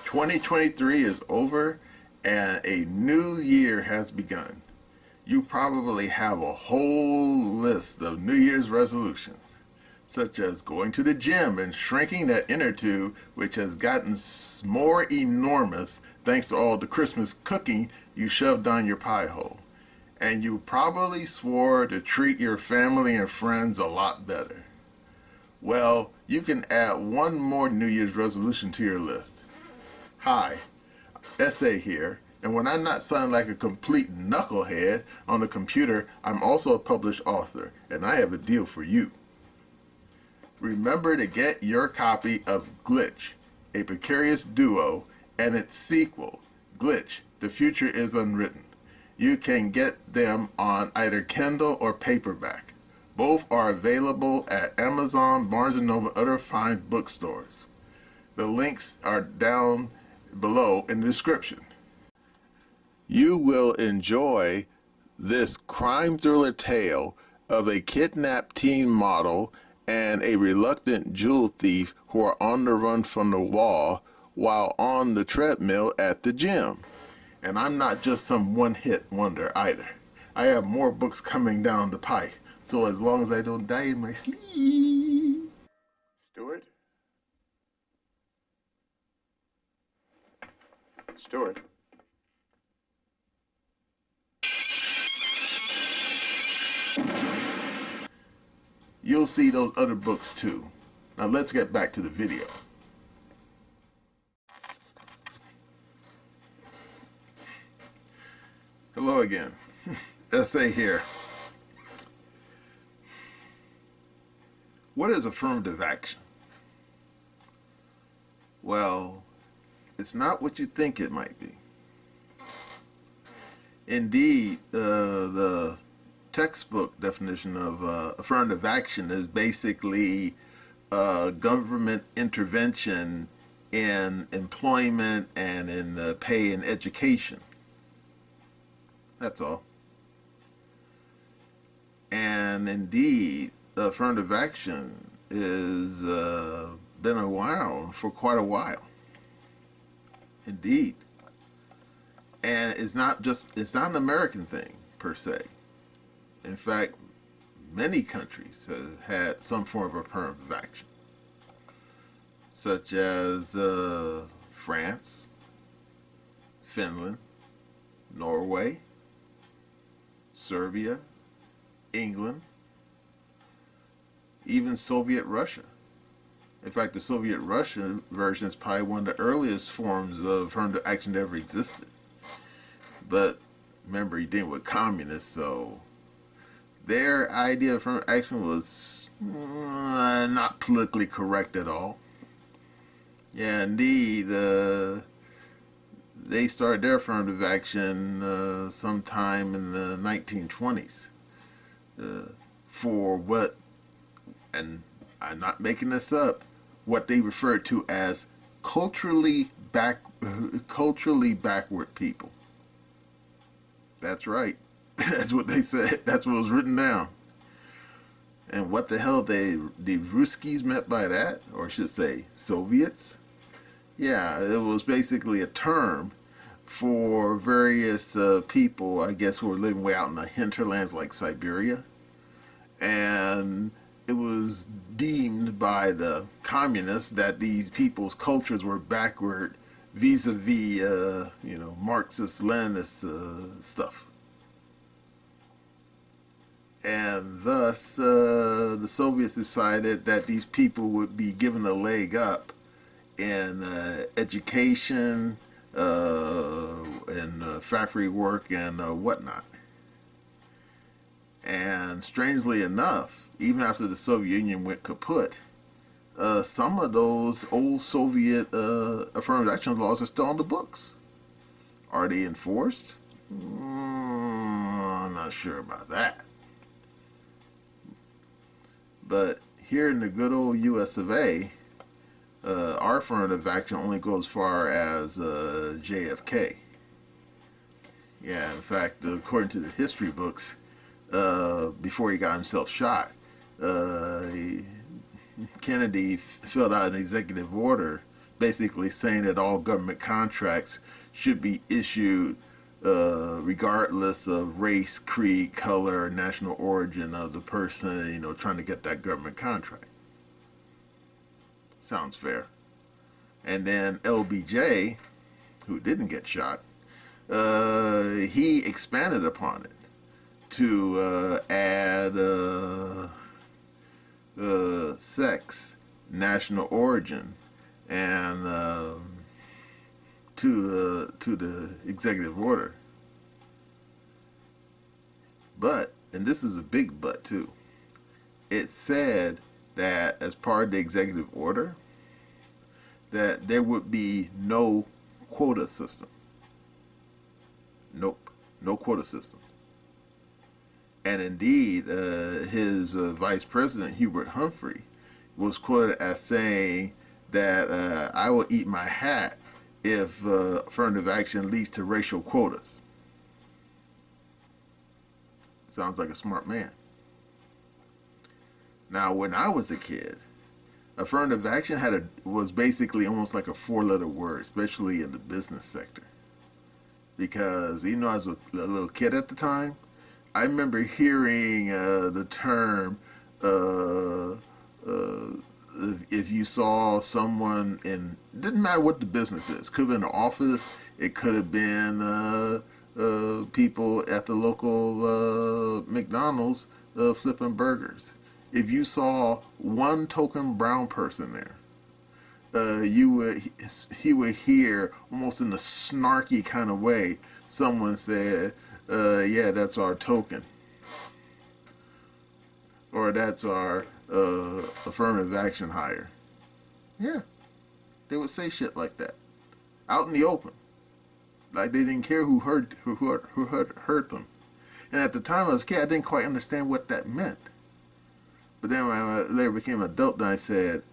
2023 is over and a new year has begun. You probably have a whole list of New Year's resolutions, such as going to the gym and shrinking that inner tube, which has gotten more enormous thanks to all the Christmas cooking you shoved down your pie hole. And you probably swore to treat your family and friends a lot better. Well, you can add one more New Year's resolution to your list. Hi, SA here, and when I'm not sounding like a complete knucklehead on the computer, I'm also a published author, and I have a deal for you. Remember to get your copy of Glitch, a precarious duo, and its sequel, Glitch, The Future is Unwritten. You can get them on either Kindle or paperback. Both are available at Amazon, Barnes & Noble, and other fine bookstores. The links are down below in the description. You will enjoy this crime thriller tale of a kidnapped teen model and a reluctant jewel thief who are on the run from the law while on the treadmill at the gym. And I'm not just some one-hit wonder either. I have more books coming down the pike, so as long as I don't die in my sleep. Stuart? Stuart? You'll see those other books too. Now let's get back to the video. Hello again. SA here. What is affirmative action? Well, it's not what you think it might be. Indeed, the textbook definition of affirmative action is basically government intervention in employment and in pay and education. That's all. And indeed, affirmative action is been around for quite a while. Indeed. And it's not an American thing per se. In fact, many countries have had some form of affirmative action, such as France, Finland, Norway, Serbia, England, even Soviet Russia. In fact, the Soviet Russian version is probably one of the earliest forms of affirmative action that ever existed. But remember, he dealt with communists, so their idea of affirmative action was not politically correct at all. Yeah, indeed, they started their affirmative action sometime in the 1920s for what, and I'm not making this up, what they referred to as culturally backward people. That's right. That's what they said. That's what was written down. And what the hell the Ruskies meant by that, or I should say Soviets? Yeah, it was basically a term for various people, I guess, who were living way out in the hinterlands like Siberia. And it was deemed by the communists that these people's cultures were backward vis-a-vis, Marxist-Leninist stuff. And thus, the Soviets decided that these people would be given a leg up in education, and factory work and whatnot. And strangely enough, even after the Soviet Union went kaput, some of those old Soviet affirmative action laws are still on the books. Are they enforced? I'm not sure about that. But here in the good old US of A, our affirmative action only goes as far as JFK. Yeah, in fact, according to the history books, before he got himself shot, Kennedy filled out an executive order basically saying that all government contracts should be issued regardless of race, creed, color, national origin of the person, trying to get that government contract. Sounds fair. And then LBJ, who didn't get shot, he expanded upon it to add sex, national origin, and to the executive order. But, and this is a big but too, it said that as part of the executive order, that there would be no quota system. Nope, no quota system. And indeed, his vice president, Hubert Humphrey, was quoted as saying that I will eat my hat if affirmative action leads to racial quotas. Sounds like a smart man. Now, when I was a kid, affirmative action was basically almost like a four-letter word, especially in the business sector. Because, as a little kid at the time, I remember hearing the term, if you saw someone it didn't matter what the business is. Could have been an office. It could have been people at the local McDonald's flipping burgers. If you saw one token brown person there, he would hear almost in a snarky kind of way someone said, yeah, that's our token, or that's our affirmative action hire. Yeah, they would say shit like that out in the open, like they didn't care who heard them. And at the time I was a kid, I didn't quite understand what that meant. But then when I later became an adult, then I said,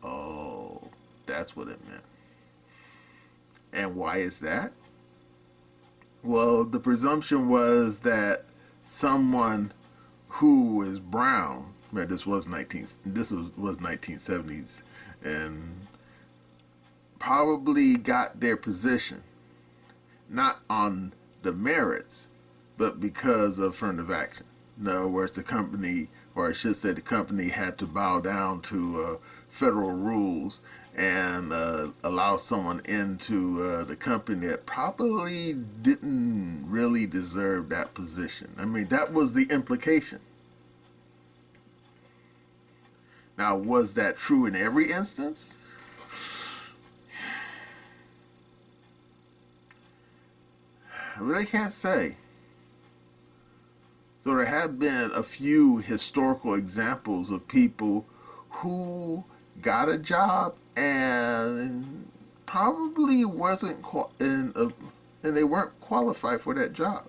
oh, that's what it meant. And why is that? Well, the presumption was that someone who is brown, this was 1970s, and probably got their position not on the merits, but because of affirmative action. In other words, the company, or I should say the company, had to bow down to federal rules and allow someone into the company that probably didn't really deserve that position. I mean, that was the implication. Now, was that true in every instance? I really can't say. So there have been a few historical examples of people who got a job and probably wasn't and they weren't qualified for that job.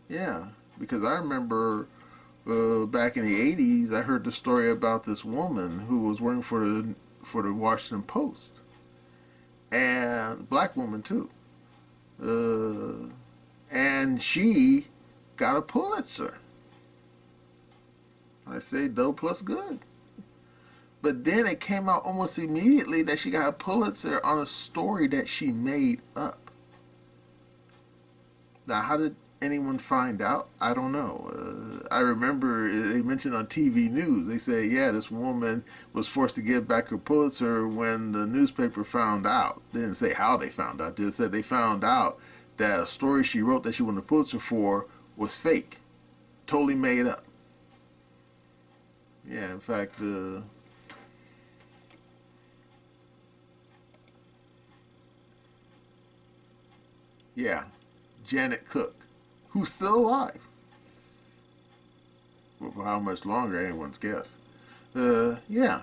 Yeah, because I remember back in the 80s, I heard the story about this woman who was working for the Washington Post, and black woman too, and she got a Pulitzer. I say dope plus good. But then it came out almost immediately that she got a Pulitzer on a story that she made up. Now, how did anyone find out? I don't know. I remember they mentioned on TV news, they say, yeah, this woman was forced to give back her Pulitzer when the newspaper found out. They didn't say how they found out. They just said they found out that a story she wrote that she won the Pulitzer for was fake. Totally made up. Yeah, in fact, yeah, Janet Cook, who's still alive. Well, for how much longer, anyone's guess. Yeah.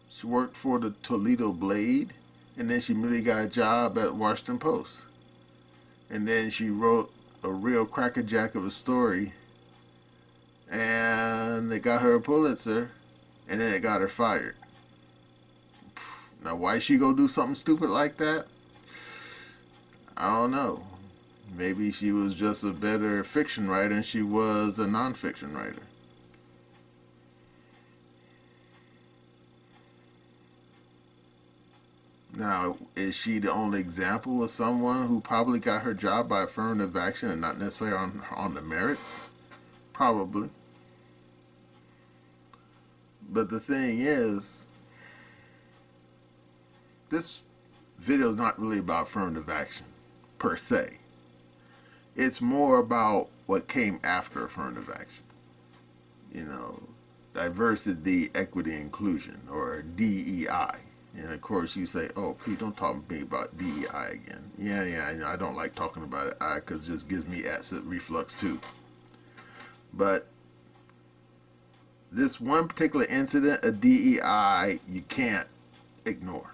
She worked for the Toledo Blade, and then she immediately got a job at Washington Post. And then she wrote a real crackerjack of a story, and they got her a Pulitzer, and then it got her fired. Now, why she go do something stupid like that? I don't know. Maybe she was just a better fiction writer than she was a nonfiction writer. Now, is she the only example of someone who probably got her job by affirmative action and not necessarily on the merits? Probably. But the thing is, this video is not really about affirmative action per se. It's more about what came after affirmative action. You know, diversity, equity, inclusion, or DEI. And of course, you say, "Oh, Pete, don't talk to me about DEI again." Yeah, I know. I don't like talking about it because it just gives me acid reflux too. But this one particular incident of DEI, you can't ignore.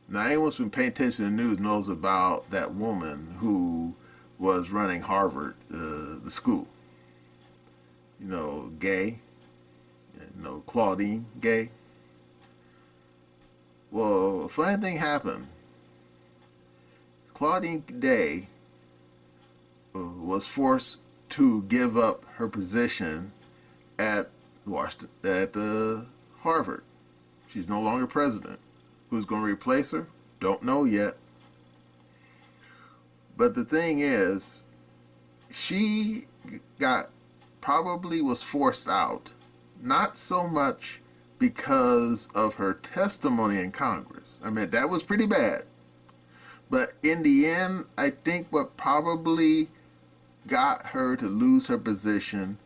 Now, anyone who's been paying attention to the news knows about that woman who was running Harvard, the school. You know, Gay. You know, Claudine Gay. Well, a funny thing happened. Claudine Gay was forced to give up her position at Washington, at Harvard. She's no longer president. Who's going to replace her? Don't know yet. But the thing is, she probably was forced out, not so much because of her testimony in Congress. I mean, that was pretty bad. But in the end, I think what probably got her to lose her position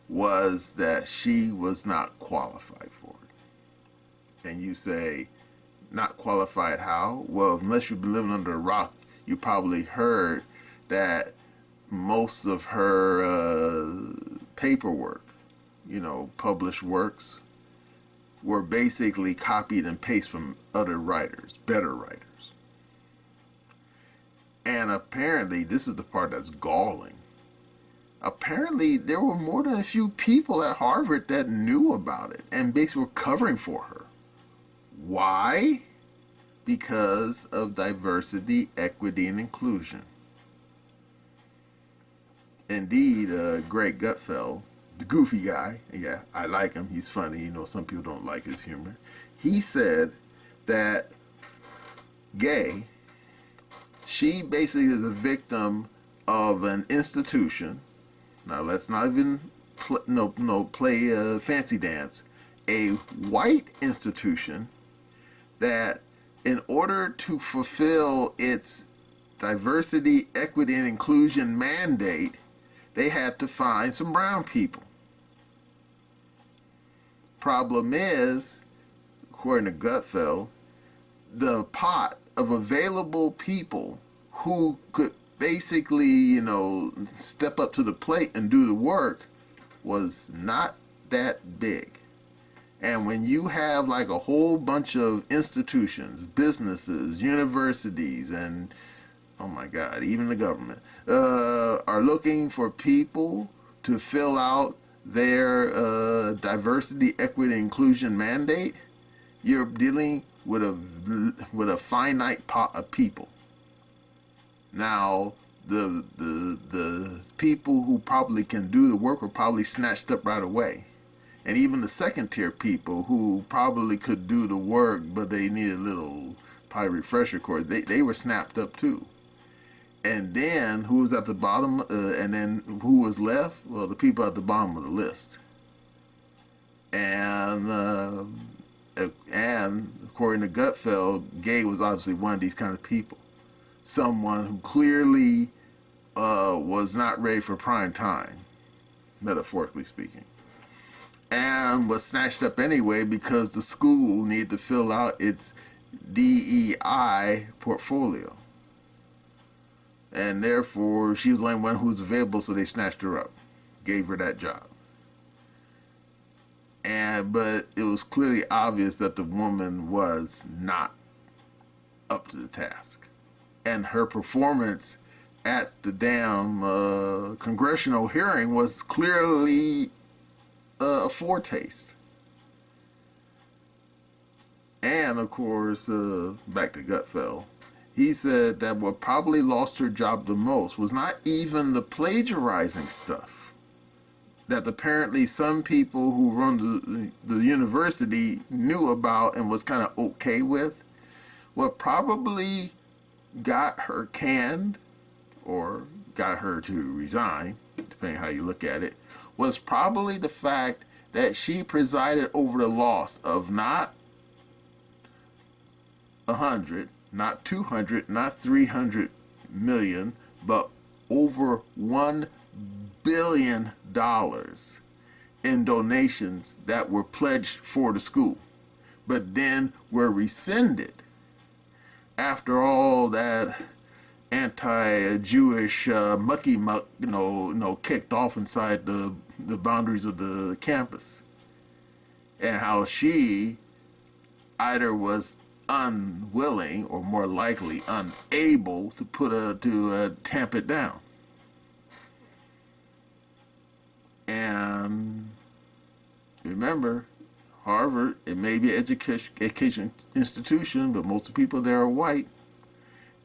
was that she was not qualified for it. And you say, not qualified how? Well, unless you've been living under a rock, you probably heard that most of her paperwork, you know, published works, were basically copied and pasted from other writers, better writers. And apparently, this is the part that's galling. Apparently, there were more than a few people at Harvard that knew about it and basically were covering for her. Why? Because of diversity, equity, and inclusion. Indeed, Greg Gutfeld, the goofy guy, yeah, I like him, he's funny, you know, some people don't like his humor. He said that Gay, she basically is a victim of an institution. Now, let's not even play fancy dance. A white institution that, in order to fulfill its diversity, equity, and inclusion mandate, they had to find some brown people. Problem is, according to Gutfeld, the pot of available people who could basically, you know, step up to the plate and do the work was not that big. And when you have like a whole bunch of institutions, businesses, universities, and oh my God, even the government are looking for people to fill out their diversity, equity, inclusion mandate, you're dealing with a finite pot of people. Now, the people who probably can do the work were probably snatched up right away. And even the second tier people who probably could do the work, but they needed a little probably refresher course, they were snapped up too. And then who was at the bottom, and then who was left? Well, the people at the bottom of the list. And according to Gutfeld, Gay was obviously one of these kind of people. Someone who clearly was not ready for prime time, metaphorically speaking. And was snatched up anyway because the school needed to fill out its DEI portfolio. And therefore, she was the only one who was available, so they snatched her up, gave her that job. But it was clearly obvious that the woman was not up to the task. And her performance at the damn congressional hearing was clearly a foretaste. And of course, back to Gutfeld, he said that what probably lost her job the most was not even the plagiarizing stuff that apparently some people who run the university knew about and was kind of okay with. What probably got her canned or got her to resign, depending how you look at it, was probably the fact that she presided over the loss of not 100, not 200, not 300 million, but over $1 billion in donations that were pledged for the school, but then were rescinded after all that anti-Jewish mucky muck, kicked off inside the boundaries of the campus, and how she either was unwilling or more likely unable to tamp it down. And remember, Harvard, it may be an education institution, but most of the people there are white.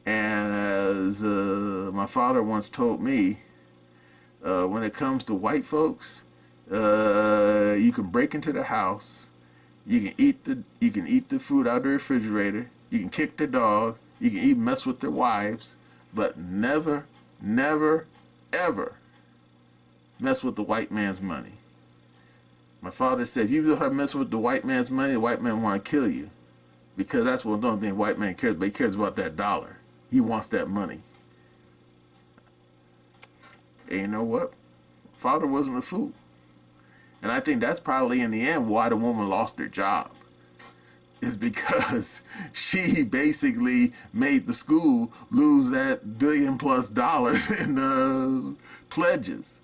And as my father once told me, when it comes to white folks, you can break into their house, you can eat the food out of the refrigerator, you can kick their dog, you can even mess with their wives, but never, never, ever mess with the white man's money. My father said, if you mess with the white man's money, the white man want to kill you, because that's what the only thing the white man cares about. He cares about that dollar. He wants that money. And you know what? Father wasn't a fool. And I think that's probably in the end why the woman lost her job. Is because she basically made the school lose that $1 billion+ in pledges.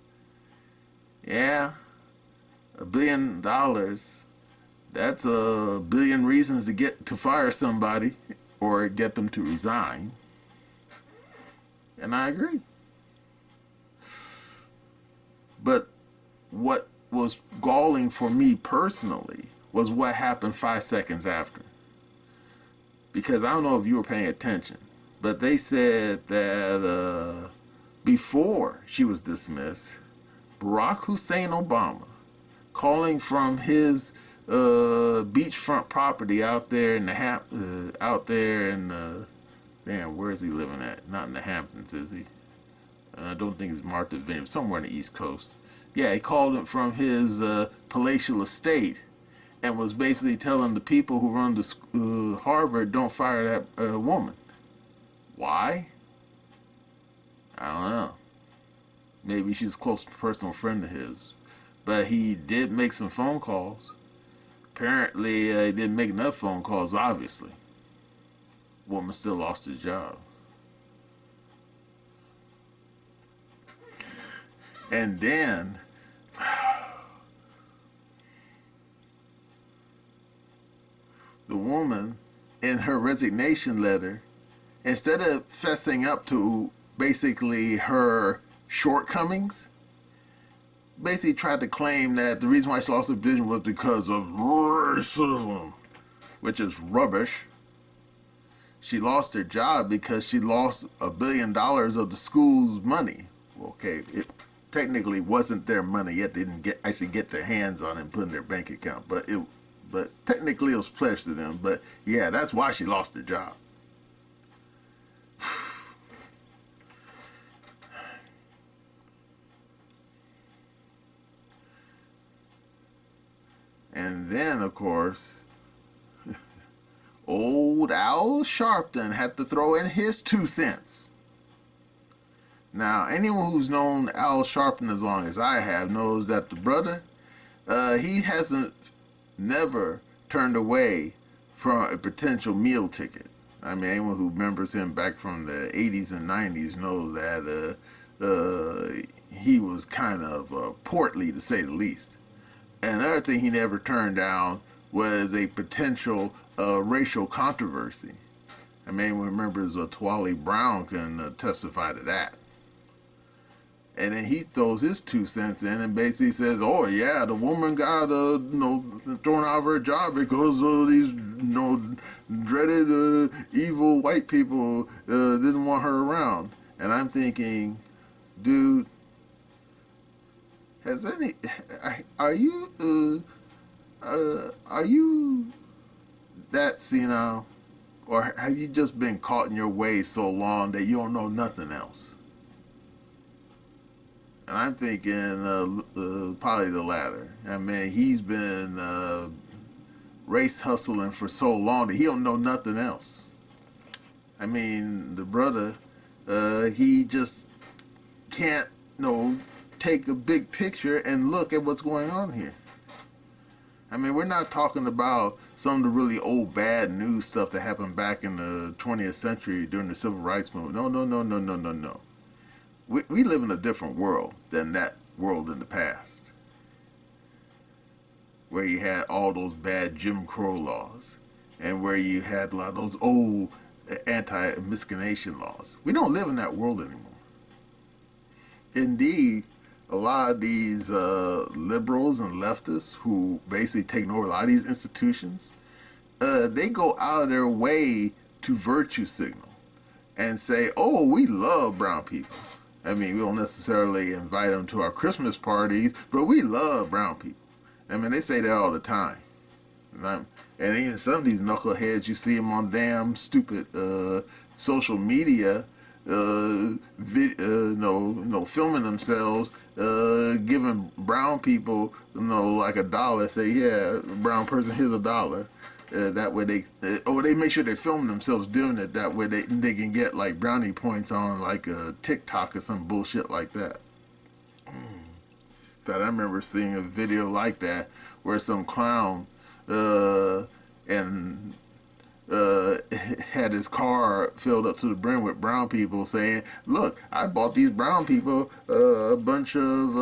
Yeah, $1 billion. That's a billion reasons to fire somebody or get them to resign. And I agree. But what was galling for me personally was what happened 5 seconds after. Because I don't know if you were paying attention, but they said that before she was dismissed, Barack Hussein Obama, calling from his beachfront property out there in damn, where is he living at? Not in the Hamptons, is he? I don't think it's Martha's Vineyard, somewhere on the East Coast. Yeah, he called it from his palatial estate and was basically telling the people who run the Harvard, don't fire that woman. Why? I don't know. Maybe she's a close personal friend of his. But he did make some phone calls. Apparently, he didn't make enough phone calls, obviously. Woman still lost his job. And then the woman, in her resignation letter, instead of fessing up to basically her shortcomings, basically tried to claim that the reason why she lost her position was because of racism, which is rubbish. She lost her job because she lost $1 billion of the school's money. Okay, it technically wasn't their money yet. They didn't actually get their hands on it and put it in their bank account. But technically it was pledged to them. But yeah, that's why she lost her job. And then, of course, old Al Sharpton had to throw in his 2 cents. Now, anyone who's known Al Sharpton as long as I have knows that the brother, he hasn't never turned away from a potential meal ticket. I mean, anyone who remembers him back from the 80s and 90s knows that he was kind of portly, to say the least. And another thing he never turned down was a potential racial controversy. I mean, anyone remembers Twally Brown can testify to that. And then he throws his 2 cents in and basically says, "Oh yeah, the woman got thrown out of her job because these dreaded evil white people didn't want her around." And I'm thinking, dude, are you that senile Or have you just been caught in your ways so long that you don't know nothing else? And I'm thinking probably the latter. I mean, he's been race hustling for so long that he don't know nothing else. I mean, the brother, he just can't, take a big picture and look at what's going on here. I mean, we're not talking about some of the really old bad news stuff that happened back in the 20th century during the Civil Rights Movement. No, no, no, no, no, no, no. We live in a different world than that world in the past, where you had all those bad Jim Crow laws and where you had a lot of those old anti-miscegenation laws. We don't live in that world anymore. Indeed, a lot of these liberals and leftists who basically take over a lot of these institutions, they go out of their way to virtue signal and say, oh, we love brown people. I mean, we don't necessarily invite them to our Christmas parties, but we love brown people. I mean, they say that all the time. And even some of these knuckleheads, you see them on damn stupid social media, filming themselves, giving brown people, like $1. Say, yeah, brown person, here's $1. That way they make sure they film themselves doing it. That way they can get like brownie points on like a TikTok or some bullshit like that. In fact, I remember seeing a video like that where some clown and had his car filled up to the brim with brown people saying, look, I bought these brown people a bunch of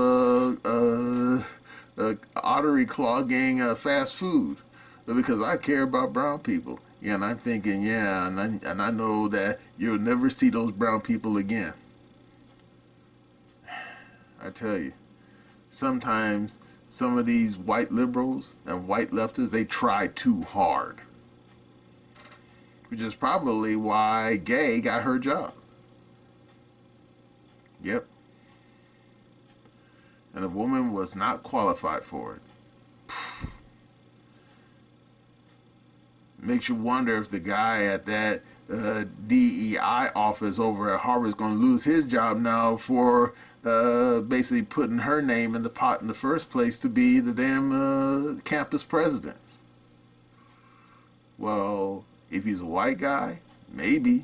artery clogging fast food because I care about brown people. Yeah, and I'm thinking, yeah, and I know that you'll never see those brown people again. I tell you, sometimes some of these white liberals and white leftists, they try too hard. Which is probably why Gay got her job. Yep. And a woman was not qualified for it. Makes you wonder if the guy at that DEI office over at Harvard is going to lose his job now for basically putting her name in the pot in the first place to be the damn campus president. Well, if he's a white guy, maybe.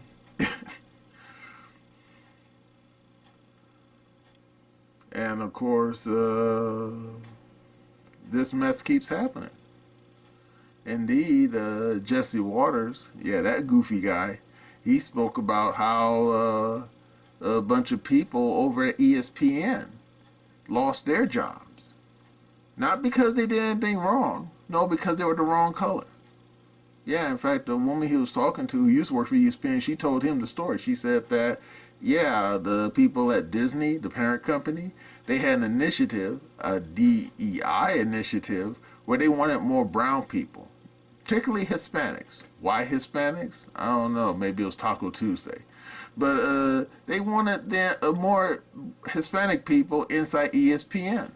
And of course, this mess keeps happening. Indeed, Jesse Waters, yeah, that goofy guy, he spoke about how a bunch of people over at ESPN lost their jobs. Not because they did anything wrong, no, because they were the wrong color. Yeah, in fact, the woman he was talking to who used to work for ESPN, she told him the story. She said that, yeah, the people at Disney, the parent company, they had an initiative, a DEI initiative, where they wanted more brown people, particularly Hispanics. Why Hispanics? I don't know. Maybe it was Taco Tuesday. But they wanted more Hispanic people inside ESPN.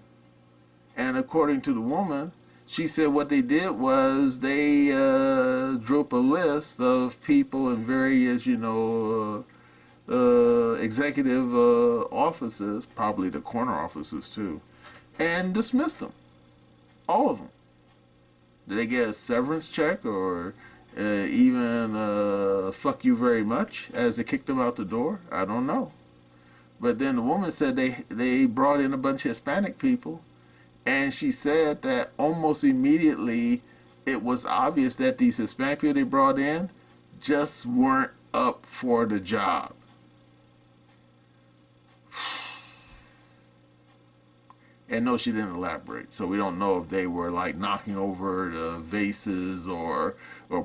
And according to the woman, she said what they did was they drew up a list of people in various, executive offices, probably the corner offices too, and dismissed them. All of them. Did they get a severance check or even fuck you very much as they kicked them out the door? I don't know. But then the woman said they brought in a bunch of Hispanic people. And she said that almost immediately it was obvious that these Hispanic people they brought in just weren't up for the job. And no, she didn't elaborate. So we don't know if they were like knocking over the vases or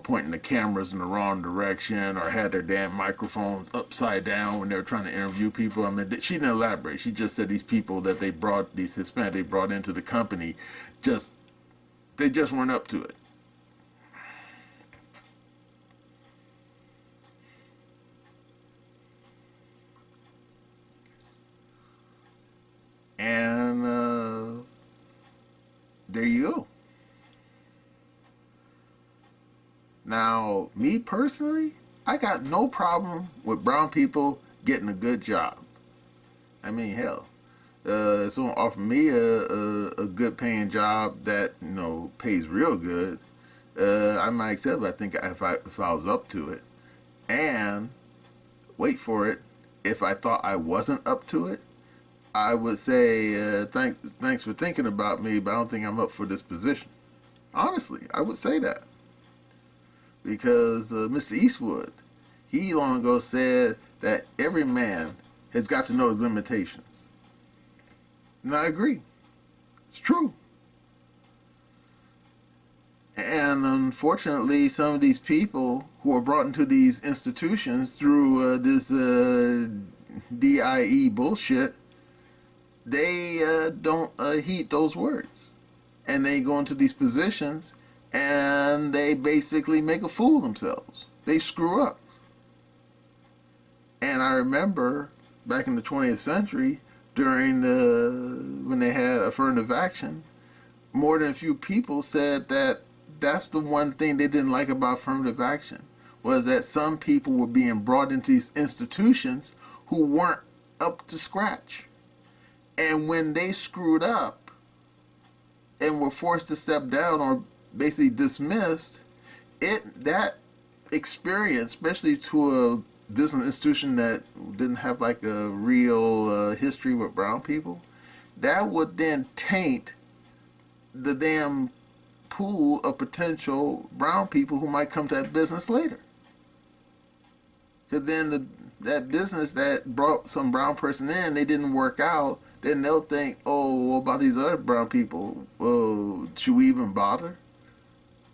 pointing the cameras in the wrong direction or had their damn microphones upside down when they were trying to interview people. I mean, she didn't elaborate. She just said these people that they brought, these Hispanic they brought into the company, they just weren't up to it. And there you go. Now, me personally, I got no problem with brown people getting a good job. I mean, hell, if someone offered me a good paying job that pays real good, I might accept it. I think if I was up to it, and wait for it, if I thought I wasn't up to it, I would say thanks for thinking about me, but I don't think I'm up for this position. Honestly, I would say that because Mr. Eastwood, he long ago said that every man has got to know his limitations. And I agree. It's true. And unfortunately, some of these people who are brought into these institutions through this DIE bullshit, they don't heed those words. And they go into these positions and they basically make a fool of themselves. They screw up. And I remember back in the 20th century, when they had affirmative action, more than a few people said that that's the one thing they didn't like about affirmative action, was that some people were being brought into these institutions who weren't up to scratch. And when they screwed up and were forced to step down or basically dismissed, that experience, especially to a business institution that didn't have like a real history with brown people, that would then taint the damn pool of potential brown people who might come to that business later. Because then that business that brought some brown person in, they didn't work out, then they'll think, oh, what about these other brown people? Should we even bother?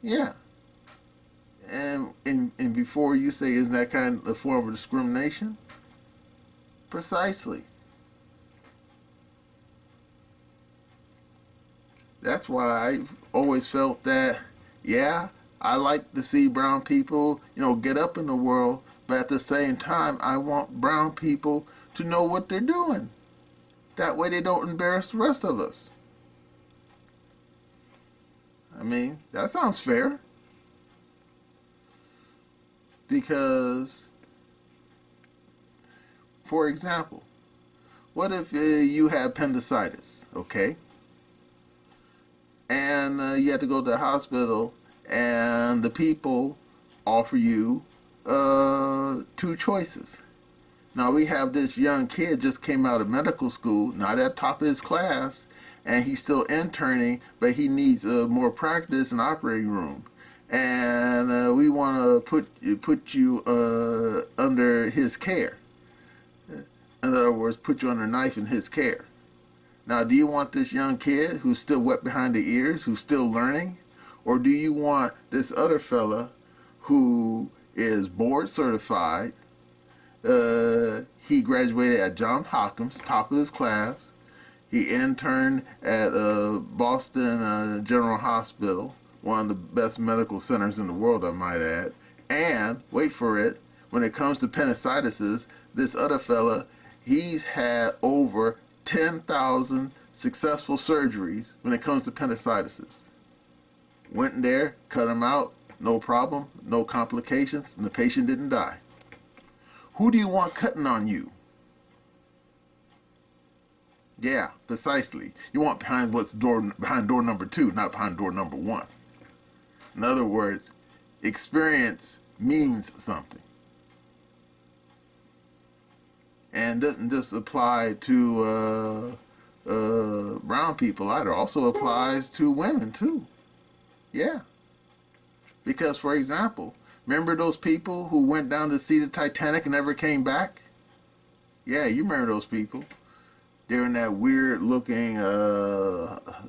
Yeah. And before you say, isn't that kind of a form of discrimination? Precisely. That's why I've always felt that, yeah, I like to see brown people, get up in the world, but at the same time, I want brown people to know what they're doing. That way they don't embarrass the rest of us. I mean, that sounds fair. Because, for example, what if you had appendicitis, okay? And you had to go to the hospital, and the people offer you two choices. Now, we have this young kid just came out of medical school, not at top of his class, and he's still interning, but he needs more practice in the operating room. And we want to put you under his care. In other words, put you under a knife in his care. Now, do you want this young kid who's still wet behind the ears, who's still learning? Or do you want this other fella who is board certified? He graduated at Johns Hopkins, top of his class. He interned at Boston General Hospital, one of the best medical centers in the world, I might add. And, wait for it, when it comes to appendicitis, this other fella, he's had over 10,000 successful surgeries when it comes to appendicitis. Went in there, cut him out, no problem, no complications, and the patient didn't die. Who do you want cutting on you? Yeah, precisely. You want behind door number 2, not behind door number 1. In other words, experience means something. And doesn't just apply to brown people either. Also applies to women too. Yeah. Because, for example, remember those people who went down to see the Titanic and never came back? Yeah, you remember those people. They're in that weird-looking,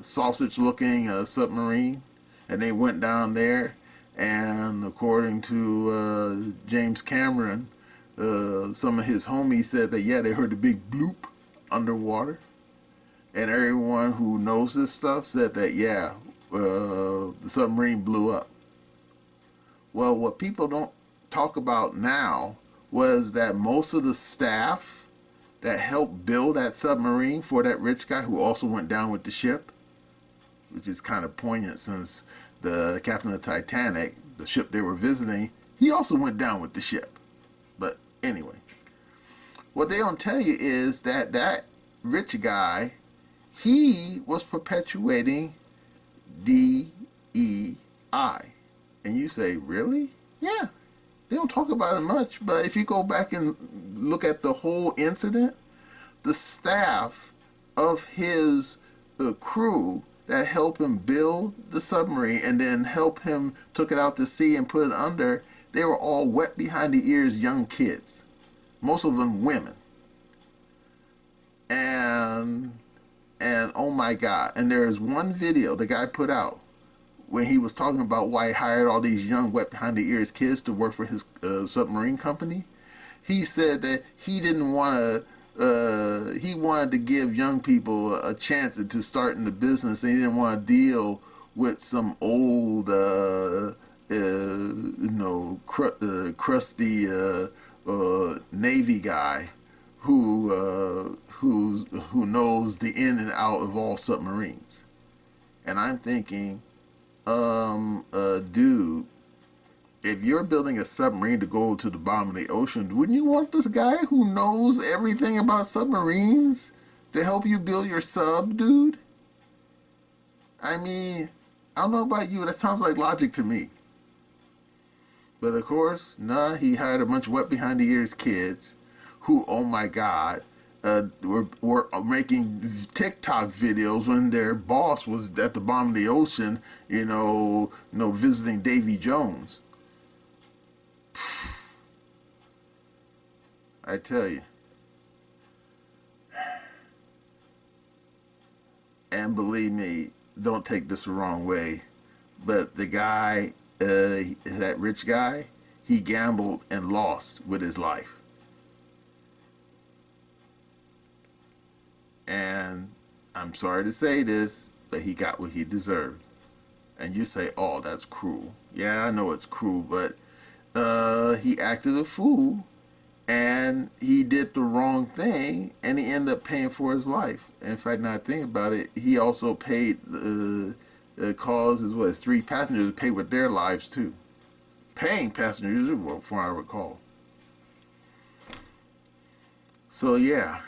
sausage-looking submarine, and they went down there, and according to James Cameron, some of his homies said that, yeah, they heard a big bloop underwater, and everyone who knows this stuff said that, yeah, the submarine blew up. Well, what people don't talk about now was that most of the staff that helped build that submarine for that rich guy who also went down with the ship, which is kind of poignant since the captain of the Titanic the ship they were visiting, he also went down with the ship. But anyway, what they don't tell you is that that rich guy, he was perpetuating DEI. And you say, really? Yeah. They don't talk about it much, but if you go back and look at the whole incident, the staff of his crew that helped him build the submarine and then help him took it out to sea and put it under, they were all wet behind the ears young kids, most of them women. And oh my God, and there's one video the guy put out when he was talking about why he hired all these young wet behind the ears kids to work for his submarine company. He said that he didn't want to, he wanted to give young people a chance to start in the business, and he didn't want to deal with some old, crusty Navy guy who knows the in and out of all submarines. And I'm thinking, dude, if you're building a submarine to go to the bottom of the ocean, wouldn't you want this guy who knows everything about submarines to help you build your sub, dude? I mean, I don't know about you, that sounds like logic to me. But of course, nah, he hired a bunch of wet behind the ears kids who, oh my God, were making TikTok videos when their boss was at the bottom of the ocean, visiting Davy Jones. I tell you. And believe me, don't take this the wrong way, but the guy, that rich guy, he gambled and lost with his life. And I'm sorry to say this, but he got what he deserved. And you say, oh, that's cruel. Yeah, I know it's cruel, but he acted a fool, and he did the wrong thing, and he ended up paying for his life. In fact, now I think about it, he also paid his 3 passengers to pay with their lives too. Paying passengers, from what I recall. So yeah.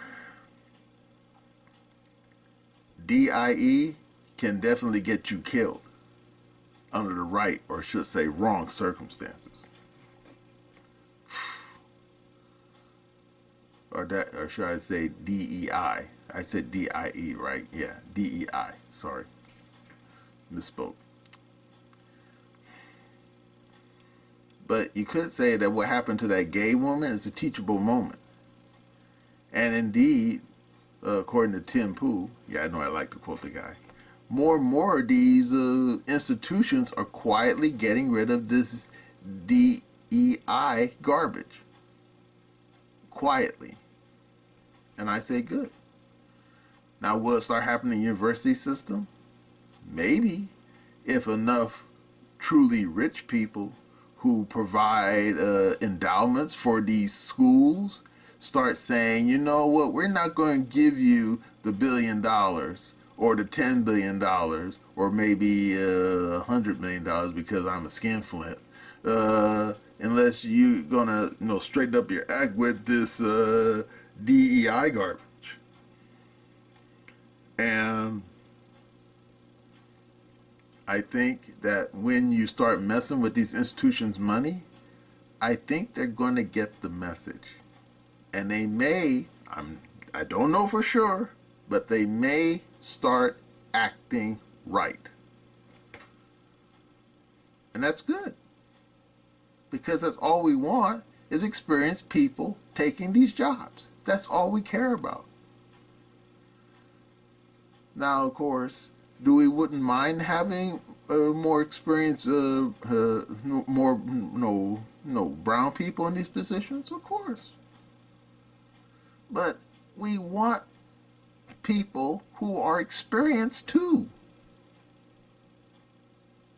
DIE can definitely get you killed under the right, or should say wrong, circumstances. Or should I say DEI? I said DIE, right? Yeah, DEI. Sorry. Misspoke. But you could say that what happened to that gay woman is a teachable moment. And indeed, according to Tim Pool, yeah, I know I like to quote the guy, more and more of these institutions are quietly getting rid of this DEI garbage. Quietly. And I say good. Now, will it start happening in the university system? Maybe, if enough truly rich people who provide endowments for these schools start saying, you know what, we're not going to give you the $1 billion or the $10 billion or maybe $100 million because I'm a skinflint, unless you're going to straighten up your act with this DEI garbage. And I think that when you start messing with these institutions' money, I think they're going to get the message. And they may, I don't know for sure, but they may start acting right. And that's good. Because that's all we want is experienced people taking these jobs. That's all we care about. Now, of course, wouldn't mind having more experienced, more brown people in these positions? Of course. But we want people who are experienced too.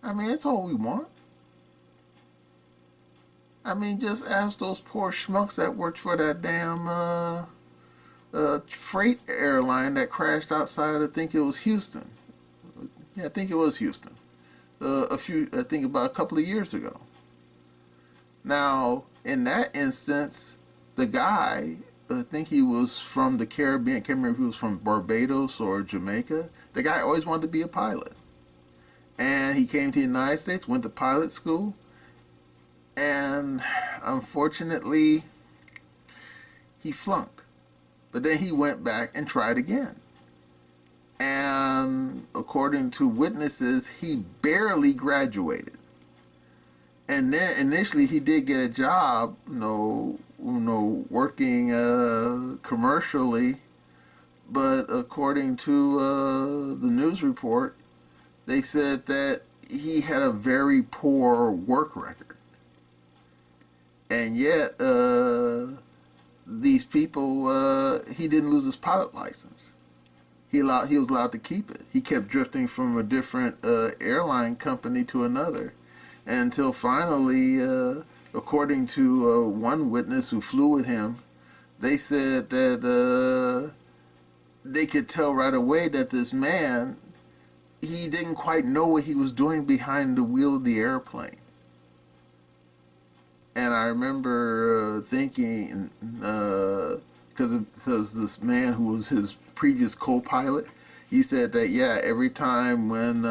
I mean, that's all we want. I mean, just ask those poor schmucks that worked for that damn freight airline that crashed outside, I think it was Houston. Yeah, I think it was Houston. I think about a couple of years ago. Now, in that instance, the guy, I think he was from the Caribbean. I can't remember if he was from Barbados or Jamaica. The guy always wanted to be a pilot. And he came to the United States, went to pilot school, and unfortunately, he flunked. But then he went back and tried again. And according to witnesses, he barely graduated. And then initially he did get a job, working commercially. But according to the news report, they said that he had a very poor work record. And yet, these people, he didn't lose his pilot license. He was allowed to keep it. He kept drifting from a different airline company to another, until finally, according to one witness who flew with him, they said that they could tell right away that this man, he didn't quite know what he was doing behind the wheel of the airplane. And I remember thinking, because this man who was his previous co-pilot, he said that, yeah, every time when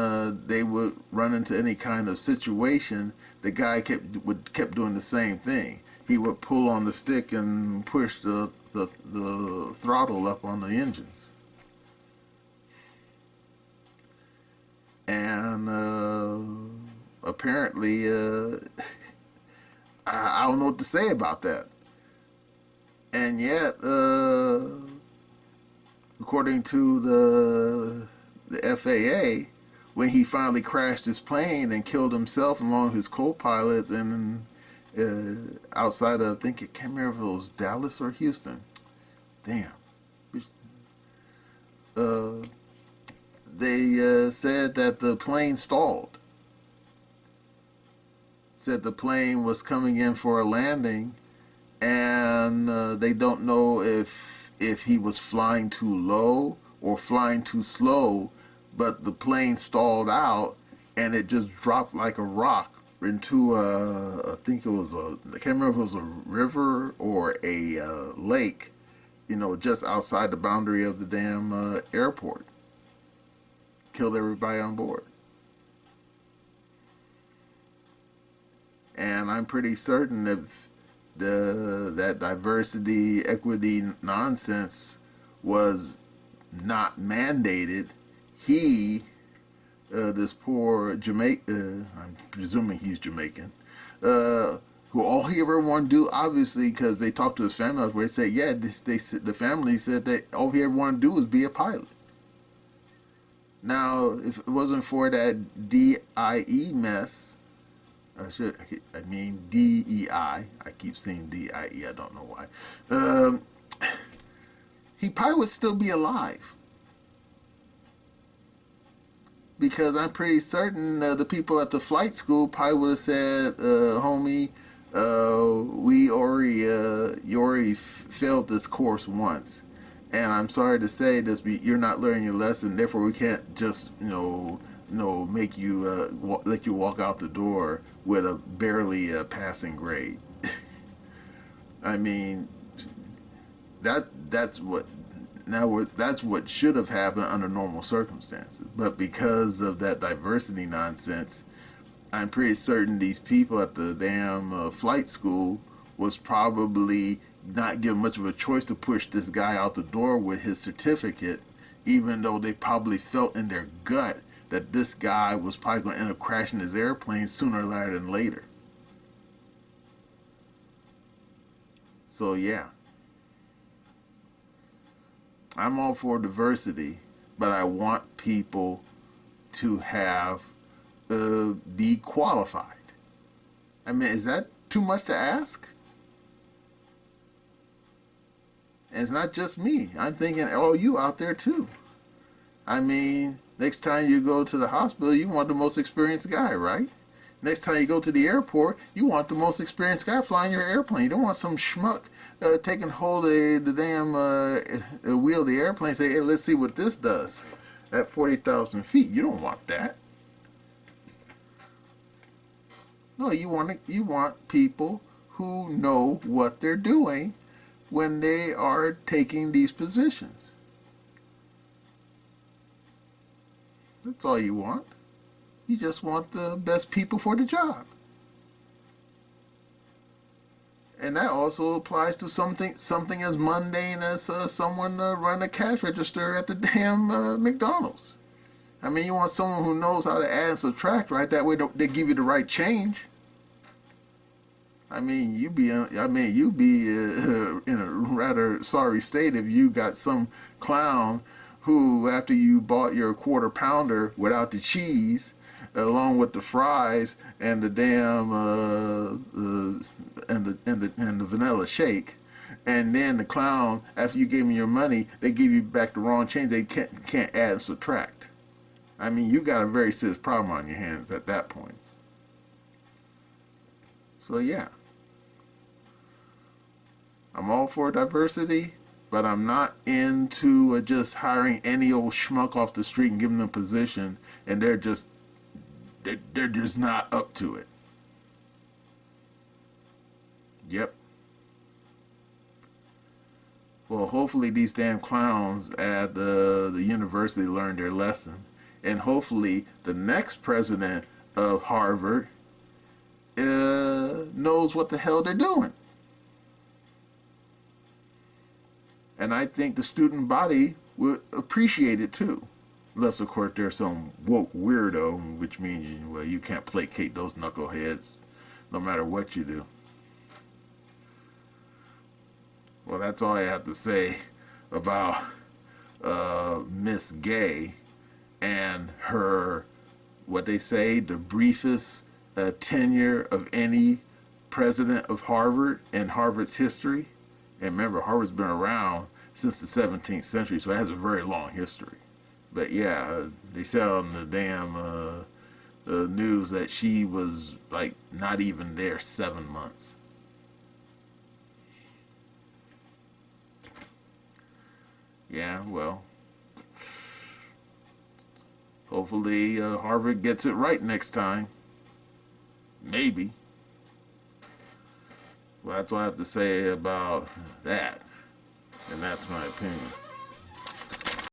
they would run into any kind of situation, the guy kept doing the same thing. He would pull on the stick and push the throttle up on the engines. And apparently, I don't know what to say about that. And yet, according to the FAA, when he finally crashed his plane and killed himself along with his co-pilot, and outside of, I think, I can't remember if it was Dallas or Houston. Damn. They said that the plane stalled. Said the plane was coming in for a landing, and they don't know if he was flying too low or flying too slow, but the plane stalled out and it just dropped like a rock into I think it was I can't remember if it was a river or a lake, just outside the boundary of the damn airport. Killed everybody on board. And I'm pretty certain if that diversity, equity nonsense was not mandated, this poor Jamaican, I'm presuming he's Jamaican, who all he ever wanted to do, obviously, because they talked to his family, where they said, yeah, the family said that all he ever wanted to do was be a pilot. Now, if it wasn't for that DIE mess, I mean DEI. I keep saying DIE. I don't know why. He probably would still be alive, because I'm pretty certain the people at the flight school probably would have said, "Homie, you already failed this course once, and I'm sorry to say this, you're not learning your lesson. Therefore, we can't just make you let you walk out the door with a barely passing grade." I mean, that's what should have happened under normal circumstances. But because of that diversity nonsense, I'm pretty certain these people at the damn flight school was probably not given much of a choice to push this guy out the door with his certificate, even though they probably felt in their gut that this guy was probably going to end up crashing his airplane sooner rather than later. So yeah, I'm all for diversity, but I want people to have be qualified. I mean, is that too much to ask? And it's not just me. I'm thinking, oh, you out there too. I mean, next time you go to the hospital, you want the most experienced guy, right? Next time you go to the airport, you want the most experienced guy flying your airplane. You don't want some schmuck taking hold of the damn wheel of the airplane and say, hey, let's see what this does at 40,000 feet. You don't want that. No, you want people who know what they're doing when they are taking these positions. That's all you want. You just want the best people for the job. And that also applies to something as mundane as someone running a cash register at the damn McDonald's. I mean, you want someone who knows how to add and subtract, right? That way they give you the right change. You'd be in a rather sorry state if you got some clown who, after you bought your quarter pounder without the cheese, along with the fries and the damn and the vanilla shake, and then the clown, after you gave him your money, they give you back the wrong change. They can't add and subtract. I mean, you got a very serious problem on your hands at that point. So yeah, I'm all for diversity, but I'm not into just hiring any old schmuck off the street and giving them a position, and they're just not up to it. Yep. Well, hopefully these damn clowns at the university learned their lesson, and hopefully the next president of Harvard knows what the hell they're doing. And I think the student body would appreciate it too. Unless, of course, there's some woke weirdo, which means, well, you can't placate those knuckleheads no matter what you do. Well, that's all I have to say about Miss Gay and her, what they say, the briefest tenure of any president of Harvard in Harvard's history. And remember, Harvard's been around since the 17th century, so it has a very long history. But yeah, they said on the damn news that she was like not even there 7 months. Yeah, well, hopefully Harvard gets it right next time. Maybe. Well, that's all I have to say about that. And that's my opinion.